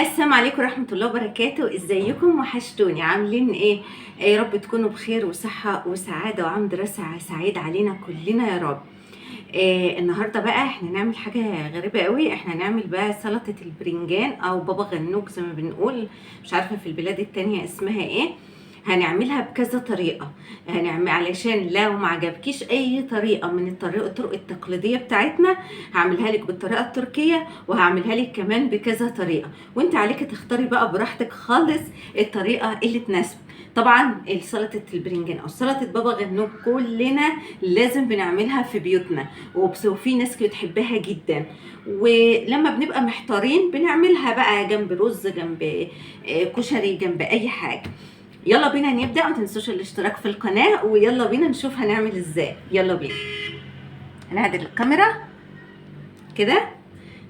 السلام عليكم ورحمة الله وبركاته. ازيكم؟ وحشتوني، عاملين ايه؟ يا رب تكونوا بخير وصحة وسعادة وعام دراسة سعيد علينا كلنا يا رب. النهاردة بقى احنا نعمل حاجة غريبة قوي. احنا نعمل بقى سلطة البرنجان او بابا غنوج زي ما بنقول، مش عارفة في البلاد التانية اسمها ايه. هنعملها بكذا طريقة. هنعمل علشان لو ما عجبكيش اي طريقة من الطرق التقليدية بتاعتنا، هعملها لك بالطريقة التركية، وهعملها لك كمان بكذا طريقة، وانت عليك تختاري بقى براحتك خالص الطريقة اللي تناسبك. طبعا سلطة البرنجان او سلطة بابا غنوج كلنا لازم بنعملها في بيوتنا، وفي ناس بتحبها جدا، ولما بنبقى محتارين بنعملها بقى جنب رز، جنب كشري، جنب اي حاجة. يلا بينا نبدأ، ما تنسوش الاشتراك في القناة، ويلا بينا نشوف هنعمل ازاي. يلا بينا. هنعدل الكاميرا كده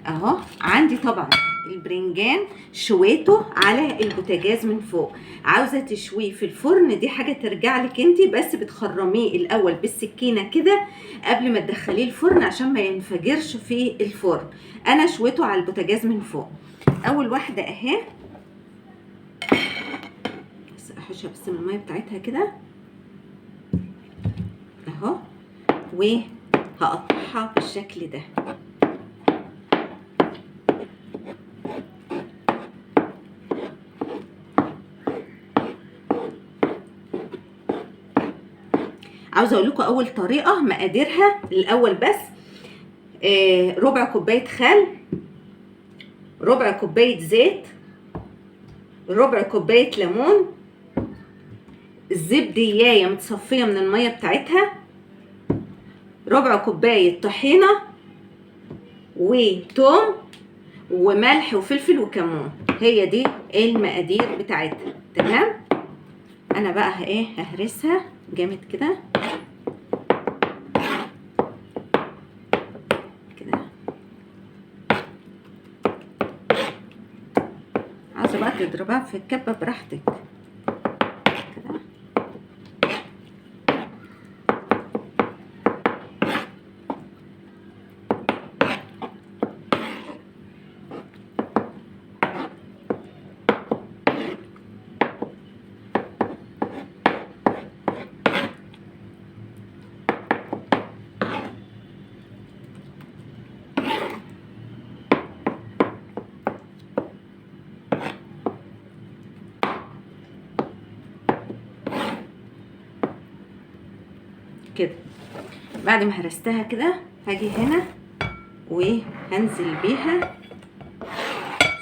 اهو. عندي طبعا البرنجان شويته على البوتاجاز من فوق. عاوزه تشويه في الفرن دي حاجه ترجع لك انت، بس بتخرميه الاول بالسكينه كده قبل ما تدخليه الفرن عشان ما ينفجرش في الفرن. انا شويته على البوتاجاز من فوق. اول واحده اهي، احشها بس من الميه بتاعتها كده اهو، وهقطعها بالشكل ده. عاوزه اقول لكم اول طريقه مقاديرها الاول بس. ربع كوبايه خل، ربع كوبايه زيت، ربع كوبايه ليمون، زبدية متصفيه من الميه بتاعتها، ربع كوبايه طحينه، وتوم وملح وفلفل وكمون. هي دي المقادير بتاعتها. تمام. انا بقى ههرسها جامد كده كده. عايزه بقى تضربها في الكبه براحتك كده. كده بعد ما هرستها كده هاجي هنا وهنزل بيها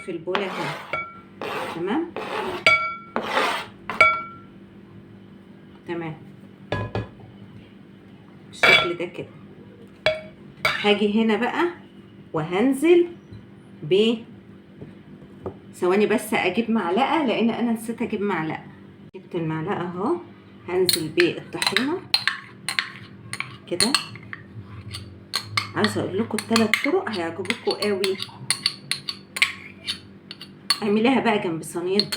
في البوله اهي. تمام تمام بالشكل ده كده. هاجي هنا بقى وهنزل ب ثواني بس اجيب معلقه، لان انا نسيت اجيب معلقه. جبت المعلقه اهو. هنزل بالطحينه كده. عايزه اقول لكم الثلاث طرق هيعجبوكم قوي. اعمليها بقى جنب صينيه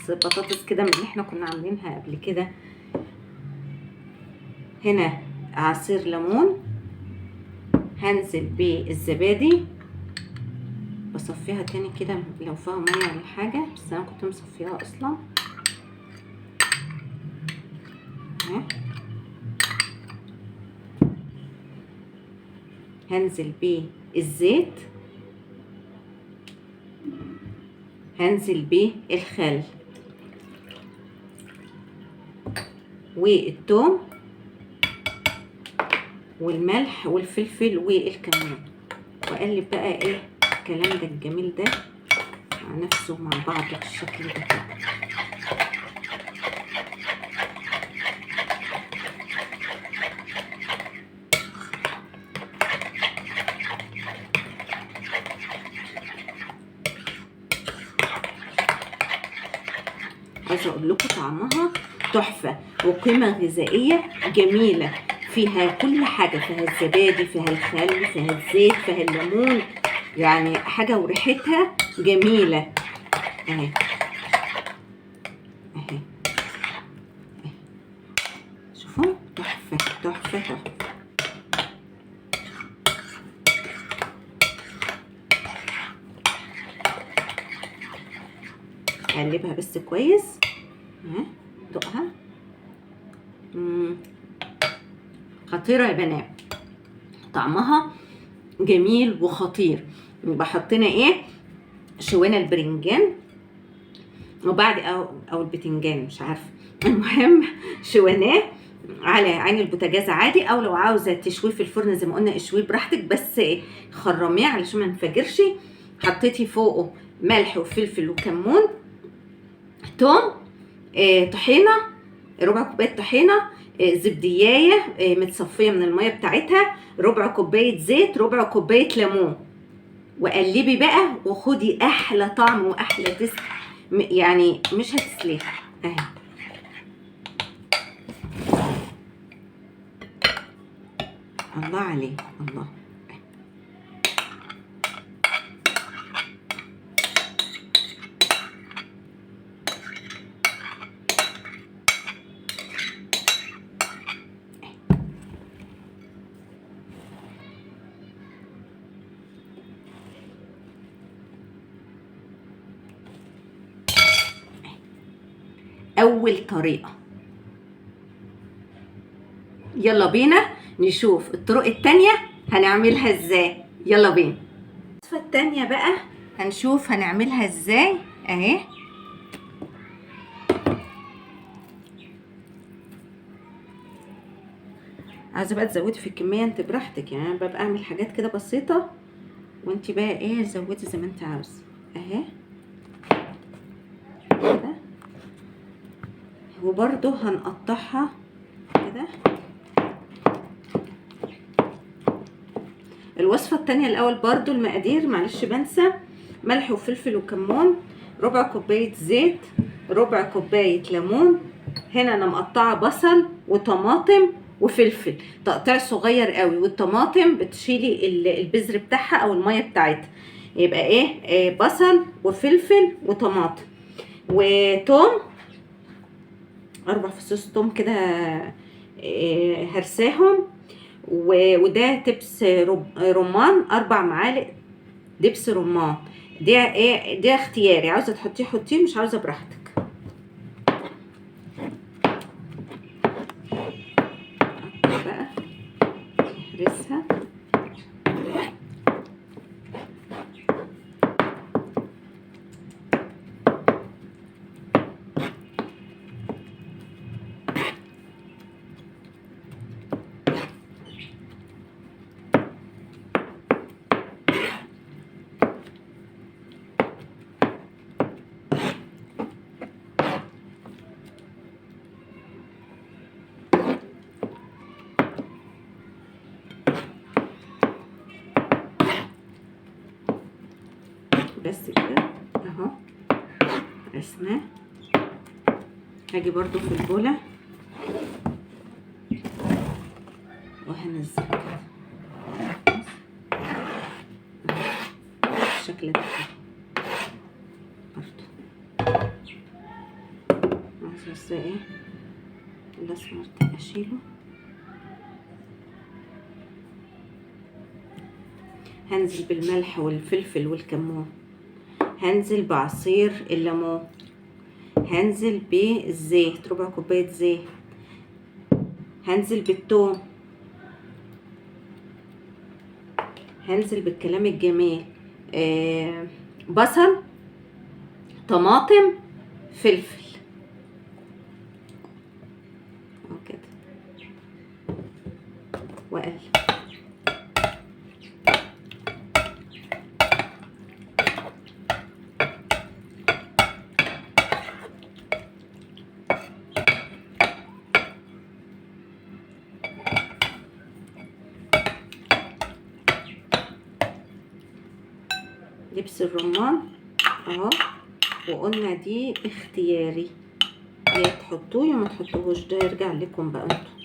بطاطس كده من اللي احنا كنا عاملينها قبل كده. هنا عصير ليمون. هنزل بالزبادي، بصفيها تاني كده لو فيها ميه ولا حاجه، بس انا كنت مصفيها اصلا. هنزل بالزيت، هنزل بالخل والثوم والملح والفلفل والكمون، واقلب بقى الكلام ده الجميل ده مع نفسه مع بعض بالشكل ده كده. عايزه اقول لكم طعمها تحفه وقيمه غذائيه جميله. فيها كل حاجه، فيها الزبادي، فيها الخل، فيها الزيت، فيها الليمون، يعني حاجه وريحتها جميله اهي اهي. شوفوا تحفه تحفه تحفه. اقلبها بس كويس. ها دقها. خطيره يا بنات، طعمها جميل وخطير. يبقى حطينا ايه؟ شوينا البرنجان وبعد او البتنجان مش عارفه، المهم شويناه على عين البوتاجاز عادي، او لو عاوزه تشويه في الفرن زي ما قلنا اشويه براحتك، بس خرميه علشان ما ينفجرش. حطيتي فوقه ملح وفلفل وكمون، توم، طحينه، ربع كوبايه طحينه، زبديايه متصفيه من الميه بتاعتها، ربع كوبايه زيت، ربع كوبايه ليمون. وقلبي بقى وخدي احلى طعم واحلى تست، يعني مش هتسليه اهي. الله عليه الله. اول طريقه، يلا بينا نشوف الطرق التانية هنعملها ازاي. يلا بينا. الوصفة التانية بقى هنشوف هنعملها ازاي اهي. عايزه بقى تزودي في الكميه انت براحتك، يعني انا ببقى اعمل حاجات كده بسيطه وانت بقى ايه زودي زي ما انت عاوزه اهي كده. وبرده هنقطعها كده. الوصفه التانية الاول برضو المقادير معلش بنسى: ملح وفلفل وكمون، ربع كوبايه زيت، ربع كوبايه ليمون. هنا انا مقطعه بصل وطماطم وفلفل تقطيع صغير قوي، والطماطم بتشيلي البذر بتاعها او الميه بتاعتها، يبقى ايه بصل وفلفل وطماطم وتوم، 4 فصوص توم كده هرساهم. وده دبس رمان، 4 معالق دبس رمان. ده ايه؟ ده اختياري، عاوزه تحطيه حطيه، مش عاوزه براحتك. بقى نهرسها بس كده اهو رسماه. هاجي برضو في البولة وهنزل كده بالشكل ده برضو. عايزة بس ايه الاسمر ده اشيله. هنزل بالملح والفلفل والكمون، هنزل بعصير الليمون، هنزل بالزيت، ربع كوباية زيت، هنزل بالثوم، هنزل بالكلام الجميل بصل، طماطم، فلفل كده واقلب. دبس الرمان اهو، وقلنا دي اختياري، يا تحطوه يا ما تحطوهوش، ده يرجع لكم بقى انتوا.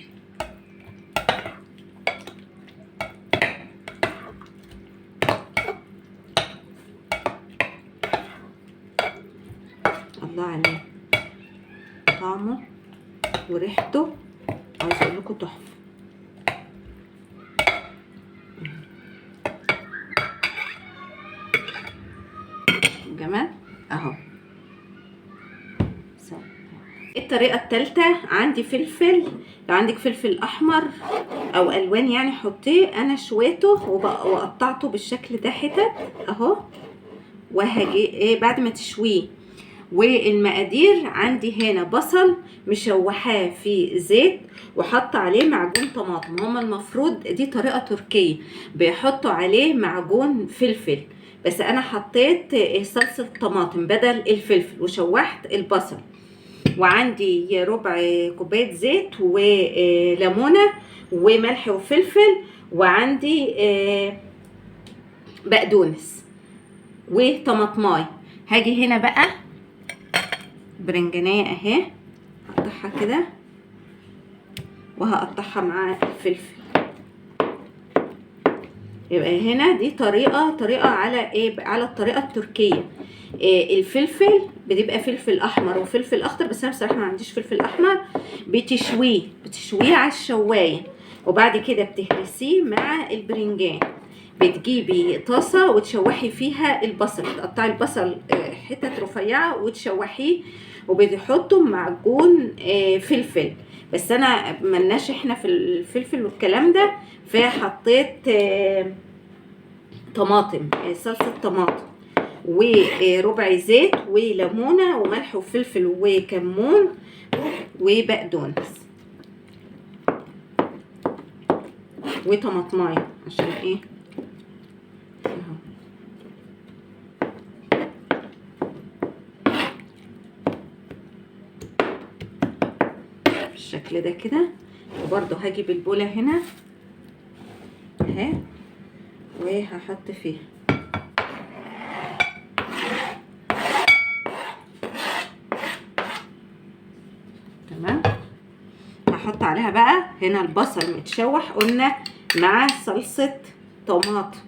الله عليه طعمه وريحته، عايزه اقول لكم تحفه. جمال اهو. سوا. الطريقة التالتة، عندي فلفل، لو عندك فلفل احمر او الوان يعني حطيه. انا شويته وقطعته بالشكل ده حتت اهو، وهاجي ايه بعد ما تشويه. والمقادير عندي هنا بصل مشوحاه في زيت وحط عليه معجون طماطم. هما المفروض دي طريقة تركية بيحطوا عليه معجون فلفل، بس انا حطيت صلصة طماطم بدل الفلفل وشوحت البصل. وعندي ربع كوباية زيت وليمونة وملح وفلفل، وعندي بقدونس وطماطماي. هاجي هنا بقى برنجانية اهي، اقطعها كده وهقطعها مع الفلفل. يبقى هنا دي طريقة على ايه، على الطريقة التركية. الفلفل بتبقى فلفل احمر وفلفل اخضر، بس انا بصراحة ما عنديش فلفل احمر. بتشويه على الشواية، وبعد كده بتهرسيه مع البرنجان. بتجيبي طاسة وتشوحي فيها البصل، تقطعي البصل حتت رفيعة وتشوحيه، وبتحطوا معجون فلفل. بس انا ملناش احنا في الفلفل والكلام ده، فحطيت طماطم، صلصة طماطم، وربع زيت وليمونة وملح وفلفل وكمون وبقدونس وطماطمايه عشان ايه اهو. بالشكل ده كده. وبرده هجيب البولة هنا اهي وهحط فيها تمام. هحط عليها بقى هنا البصل متشوح قلنا مع صلصة طماطم.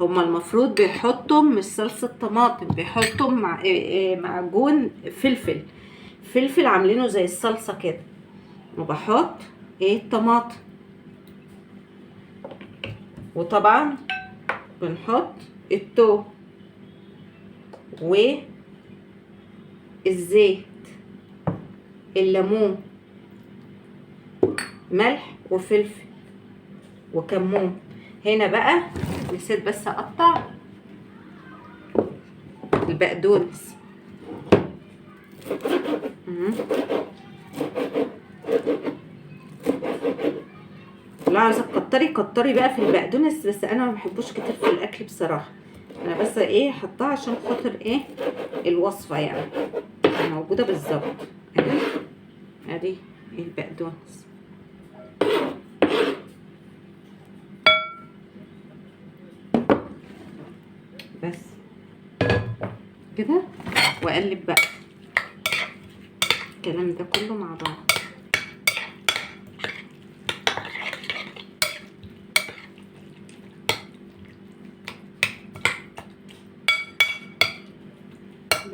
هما المفروض بيحطوا مش صلصة طماطم، بيحطوا معجون فلفل عاملينه زي الصلصة كده، وبحط الطماطم. وطبعا بنحط التوم والزيت، الليمون، ملح وفلفل وكمون. هنا بقى نسيت بس اقطع البقدونس. لو عايزه كتري بقى في البقدونس، بس انا ما بحبوش كتير في الاكل بصراحه. انا بس ايه حطها عشان خاطر ايه الوصفه يعني موجوده بالظبط. ادي البقدونس بس كده، واقلب بقى الكلام ده كله مع بعض.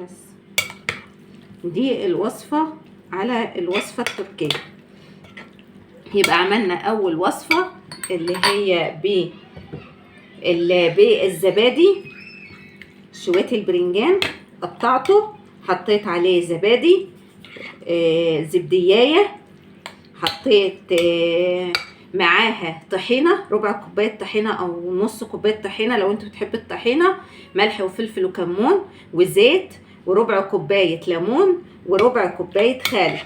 بس دي الوصفة على الوصفة التركية. يبقى عملنا اول وصفة اللي هي بالزبادي. شويت البرنجان قطعته، حطيت عليه زبادي، زبديايه، حطيت معاها طحينه، ربع كوبايه طحينه او نص كوبايه طحينه لو انتوا بتحبوا الطحينه، ملح وفلفل وكمون وزيت، وربع كوبايه ليمون، وربع كوبايه خل.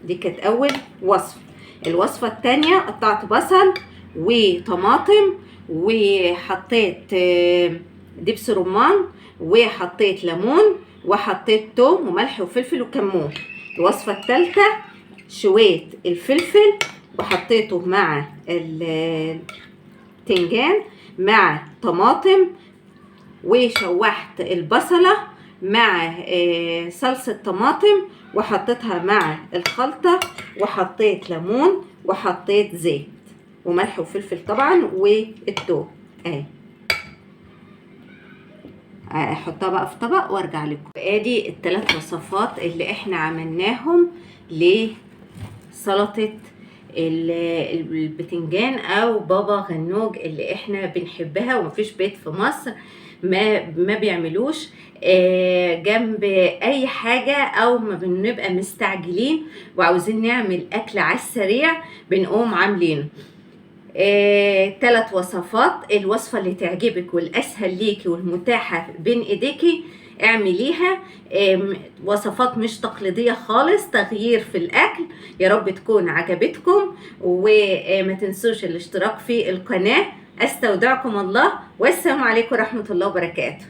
دي كانت اول وصفه. الوصفه الثانيه قطعت بصل وطماطم وحطيت دبس رمان وحطيت ليمون وحطيت توم وملح وفلفل وكمون. الوصفة الثالثة شويت الفلفل وحطيته مع التنجان مع طماطم، وشوحت البصلة مع صلصة طماطم وحطيتها مع الخلطة، وحطيت ليمون وحطيت زيت وملح وفلفل طبعا والثوم اهي. احطها بقى في طبق وارجع لكم. ادي الثلاث وصفات اللي احنا عملناهم لسلطه البتنجان او بابا غنوج اللي احنا بنحبها ومفيش بيت في مصر ما بيعملوش جنب اي حاجة، او ما بنبقى مستعجلين وعاوزين نعمل اكل على السريع بنقوم عاملينه. 3 وصفات، الوصفة اللي تعجبك والاسهل ليكي والمتاحة بين ايديكي اعمليها. وصفات مش تقليدية خالص، تغيير في الاكل. يا رب تكون عجبتكم، وما تنسوش الاشتراك في القناة. استودعكم الله، والسلام عليكم ورحمة الله وبركاته.